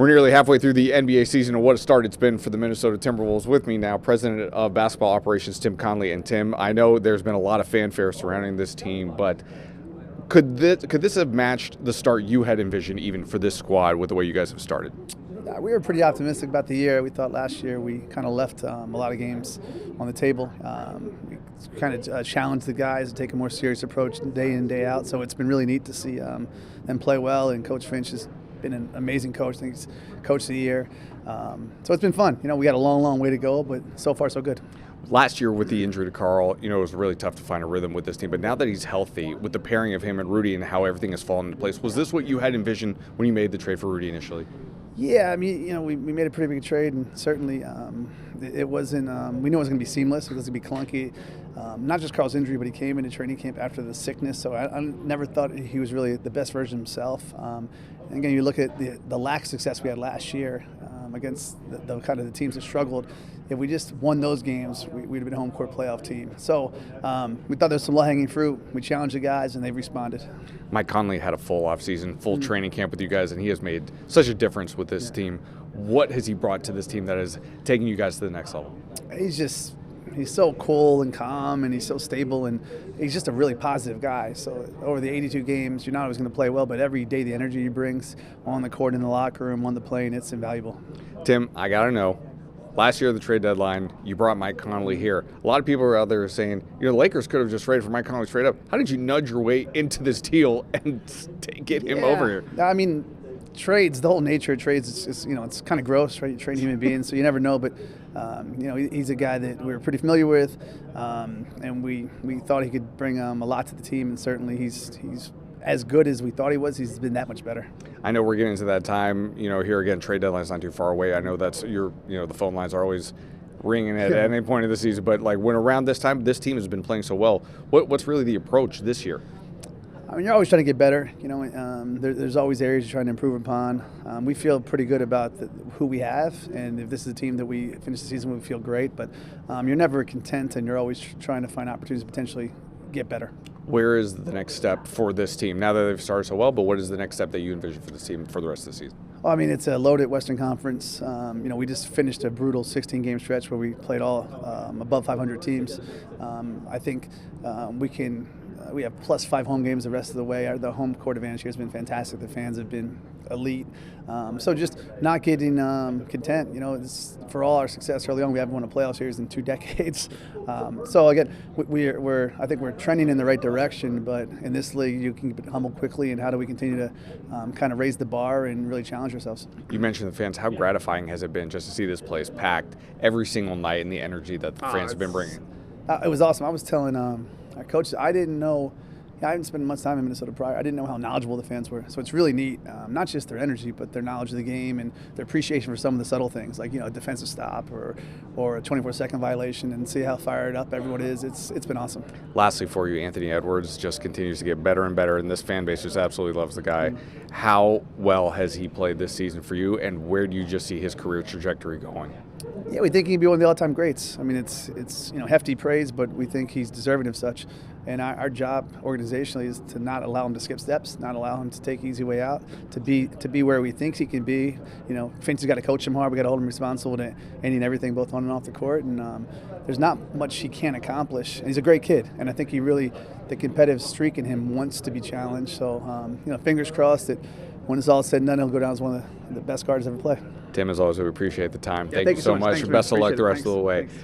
We're nearly halfway through the NBA season, and what a start it's been for the Minnesota Timberwolves. With me now, President of Basketball Operations, Tim Connelly. And Tim, I know there's been a lot of fanfare surrounding this team, but could this have matched the start you had envisioned even for this squad with the way you guys have started? We were pretty optimistic about the year. We thought last year we kind of left a lot of games on the table. We kind of challenged the guys to take a more serious approach day in, day out. So it's been really neat to see them play well, and Coach Finch has been an amazing coach. I think he's coach of the year. So it's been fun. You know, we got a long way to go, but so far so good. Last year with the injury to Carl, it was really tough to find a rhythm with this team. But now that he's healthy, with the pairing of him and Rudy and how everything has fallen into place, was this what you had envisioned when you made the trade for Rudy initially? Yeah, I mean, we made a pretty big trade, and certainly it wasn't. We knew it was going to be seamless. It was going to be clunky. Not just Carl's injury, but he came into training camp after the sickness, so I never thought he was really the best version of himself. And again, you look at the lack of success we had last year against the kind of the teams that struggled. If we just won those games, we'd have been a home court playoff team. So we thought there was some low-hanging fruit. We challenged the guys, and they've responded. Mike Conley had a full offseason, full training camp with you guys, and he has made such a difference with this team. What has he brought to this team that is taking you guys to the next level? He's so cool and calm, and he's so stable, and he's just a really positive guy. So over the 82 games, you're not always going to play well, but every day the energy he brings on the court, in the locker room, on the plane, it's invaluable. Tim, I got to know, last year at the trade deadline, you brought Mike Conley here. A lot of people are out there saying, the Lakers could have just traded for Mike Conley straight up. How did you nudge your way into this deal and get him over here? I mean, trades, the whole nature of trades, it's kind of gross, right? You trade human beings, so you never know. But he's a guy that we were pretty familiar with, and we thought he could bring a lot to the team, and certainly he's as good as we thought he was. He's been that much better. I know we're getting to that time. Here again, trade deadline's not too far away. I know that's the phone lines are always ringing at any point of the season. But when around this time, this team has been playing so well. What's really the approach this year? I mean, you're always trying to get better. There's always areas you're trying to improve upon. We feel pretty good about who we have, and if this is a team that we finish the season, we feel great. But you're never content, and you're always trying to find opportunities to potentially get better. Where is the next step for this team now that they've started so well? But what is the next step that you envision for this team for the rest of the season? Well, I mean, it's a loaded Western Conference. We just finished a brutal 16-game stretch where we played all above 500 teams. I think we have +5 home games the rest of the way. The home court advantage here has been fantastic. The fans have been elite. So just not getting content. It's, for all our success early on, we haven't won a playoff series in 2 decades. So again, I think we're trending in the right direction. But in this league, you can get humbled quickly. And how do we continue to kind of raise the bar and really challenge ourselves? You mentioned the fans. How gratifying has it been just to see this place packed every single night and the energy that the fans have been bringing? It was awesome. I was telling our coach, I didn't know. I haven't spent much time in Minnesota prior. I didn't know how knowledgeable the fans were. So it's really neat, not just their energy, but their knowledge of the game and their appreciation for some of the subtle things, like a defensive stop or a 24-second violation, and see how fired up everyone is. It's been awesome. Lastly for you, Anthony Edwards just continues to get better and better, and this fan base just absolutely loves the guy. How well has he played this season for you, and where do you just see his career trajectory going? Yeah, we think he'd be one of the all-time greats. I mean, it's hefty praise, but we think he's deserving of such. And our job organizationally is to not allow him to skip steps, not allow him to take easy way out, to be where we think he can be. Finch has got to coach him hard. We got to hold him responsible to any and everything, both on and off the court. And there's not much he can't accomplish. And he's a great kid, and I think the competitive streak in him wants to be challenged. So fingers crossed that when it's all said and done, he'll go down as one of the best guards ever play. Tim, as always, we appreciate the time. Thank you so much. Thanks, Best of luck the rest Thanks. of the way. Thanks.